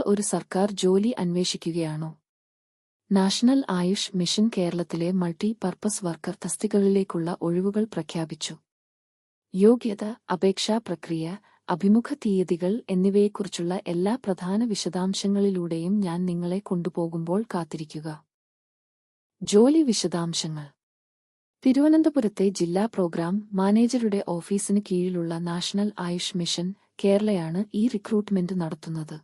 ഒരു സർക്കാർ ജോലി അന്വേഷിക്കുകയാണോ? നാഷണൽ ആയുഷ് മിഷൻ കേരളത്തിലെ മൾട്ടി പർപ്പസ് വർക്കർ തസ്തികകളിലേക്കുള്ള ഒഴിവുകൾ പ്രഖ്യാപിച്ചു. യോഗ്യത, അപേക്ഷാ പ്രക്രിയ, അഭിമുഖ തീയതികൾ എന്നിവയെക്കുറിച്ചുള്ള എല്ലാ പ്രധാന വിശദാംശങ്ങളിലൂടെയും ഞാൻ നിങ്ങളെ കൊണ്ടുപോകുമ്പോൾ കാത്തിരിക്കുക. ജോലി വിശദാംശങ്ങൾ. തിരുവനന്തപുരത്തെ ജില്ലാ പ്രോഗ്രാം മാനേജരുടെ ഓഫീസിന് കീഴിലുള്ള നാഷണൽ ആയുഷ് മിഷൻ കേരളയാണ് ഈ റിക്രൂട്ട്മെന്റ് നടത്തുന്നത്.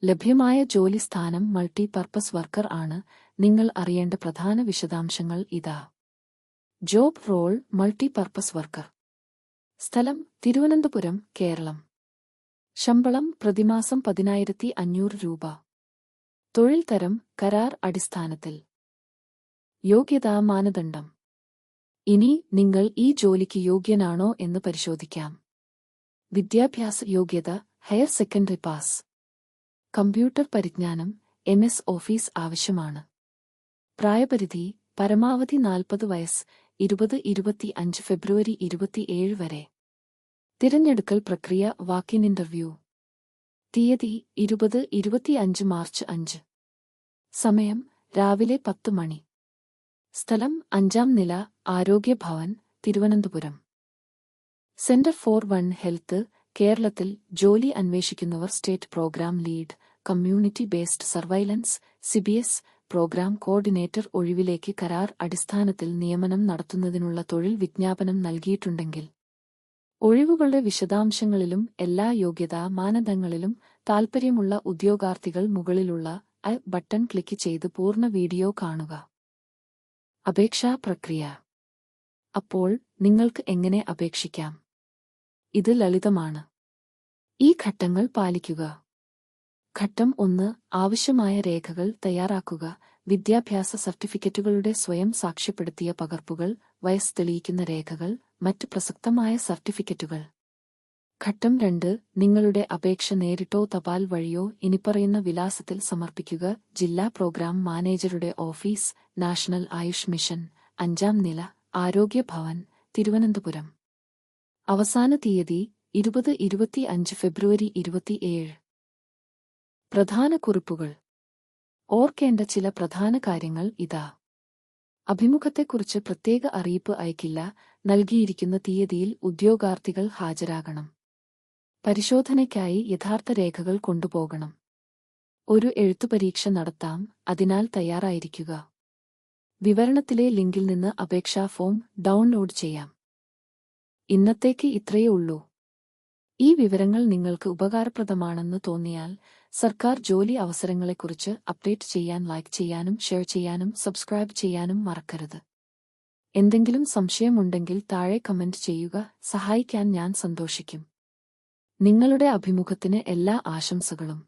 ലഭ്യമായ ജോലി സ്ഥാനം മൾട്ടി പർപ്പസ് വർക്കർ ആണ്. നിങ്ങൾ അറിയേണ്ട പ്രധാന വിശദാംശങ്ങൾ ഇതാ. Job role multi purpose worker. സ്ഥലം തിരുവനന്തപുരം, കേരളം. ശമ്പളം പ്രതിമാസം 10,500 രൂപ. തൊഴിൽ തരം കരാർ അടിസ്ഥാനത്തിൽ. യോഗ്യതാ മാനദണ്ഡം. ഇനി നിങ്ങൾ ഈ ജോലിക്ക് യോഗ്യനാണോ എന്ന് പരിശോധിക്കാം. വിദ്യാഭ്യാസ യോഗ്യത ഹയർ സെക്കൻഡറി പാസ്. കമ്പ്യൂട്ടർ പരിജ്ഞാനം MS ഓഫീസ് ആവശ്യമാണ്. പ്രായപരിധി പരമാവധി 40 വയസ്സ്. 2025 ഫെബ്രുവരി 27 വരെ. തിരഞ്ഞെടുക്കൽ പ്രക്രിയ വാക്ക്-ഇൻ ഇന്റർവ്യൂ. തീയതി 20-25 മാർച്ച് 5. സമയം രാവിലെ 10 മണി. സ്ഥലം 5ാം നില, Arogya Bhavan, Thiruvananthapuram. Centre for one health. കേരളത്തിൽ ജോലി അന്വേഷിക്കുന്നവർ state programme lead, community based surveillance CBS programme coordinator ഒഴിവിലേക്ക് കരാർ അടിസ്ഥാനത്തിൽ നിയമനം നടത്തുന്നതിനുള്ള തൊഴിൽ വിജ്ഞാപനം നൽകിയിട്ടുണ്ടെങ്കിൽ ഒഴിവുകളുടെ വിശദാംശങ്ങളിലും എല്ലാ യോഗ്യതാ മാനദണ്ഡങ്ങളിലും താൽപ്പര്യമുള്ള ഉദ്യോഗാർത്ഥികൾ മുകളിലുള്ള ഐ ബട്ടൺ ക്ലിക്ക് ചെയ്ത് പൂർണ്ണ വീഡിയോ കാണുക. അപേക്ഷാ പ്രക്രിയ. അപ്പോൾ നിങ്ങൾക്ക് എങ്ങനെ അപേക്ഷിക്കാം? ഇത് ലളിതമാണ്. ഈ ഘട്ടങ്ങൾ പാലിക്കുക. ഘട്ടം 1. ആവശ്യമായ രേഖകൾ തയ്യാറാക്കുക. വിദ്യാഭ്യാസ സർട്ടിഫിക്കറ്റുകളുടെ സ്വയം സാക്ഷ്യപ്പെടുത്തിയ പകർപ്പുകൾ, വയസ്സ് തെളിയിക്കുന്ന രേഖകൾ, മറ്റ് പ്രസക്തമായ സർട്ടിഫിക്കറ്റുകൾ. ഘട്ടം 2. നിങ്ങളുടെ അപേക്ഷ നേരിട്ടോ തപാൽ വഴിയോ ഇനിപ്പറയുന്ന വിലാസത്തിൽ സമർപ്പിക്കുക. ജില്ലാ പ്രോഗ്രാം മാനേജരുടെ ഓഫീസ്, നാഷണൽ ആയുഷ് മിഷൻ, 5ാം നില, ആരോഗ്യ ഭവൻ, തിരുവനന്തപുരം. അവസാന തീയതി 20-25 ഫെബ്രുവരി 27. പ്രധാന കുറിപ്പുകൾ. ഓർക്കേണ്ട ചില പ്രധാന കാര്യങ്ങൾ ഇതാ. അഭിമുഖത്തെക്കുറിച്ച് പ്രത്യേക അറിയിപ്പ് അയക്കില്ല. നൽകിയിരിക്കുന്ന തീയതിയിൽ ഉദ്യോഗാർത്ഥികൾ ഹാജരാകണം. പരിശോധനയ്ക്കായി യഥാർത്ഥ രേഖകൾ കൊണ്ടുപോകണം. ഒരു എഴുത്തുപരീക്ഷ നടത്താം, അതിനാൽ തയ്യാറായിരിക്കുക. വിവരണത്തിലെ ലിങ്കിൽ നിന്ന് അപേക്ഷാ ഫോം ഡൗൺലോഡ് ചെയ്യാം. ഇന്നത്തേക്ക് ഇത്രയേ ഉള്ളൂ. ഈ വിവരങ്ങൾ നിങ്ങൾക്ക് ഉപകാരപ്രദമാണെന്ന് തോന്നിയാൽ സർക്കാർ ജോലി അവസരങ്ങളെക്കുറിച്ച് അപ്ഡേറ്റ് ചെയ്യാൻ ലൈക്ക് ചെയ്യാനും ഷെയർ ചെയ്യാനും സബ്സ്ക്രൈബ് ചെയ്യാനും മറക്കരുത്. എന്തെങ്കിലും സംശയമുണ്ടെങ്കിൽ താഴെ കമന്റ് ചെയ്യുക. സഹായിക്കാൻ ഞാൻ സന്തോഷിക്കും. നിങ്ങളുടെ അഭിമുഖത്തിന് എല്ലാ ആശംസകളും.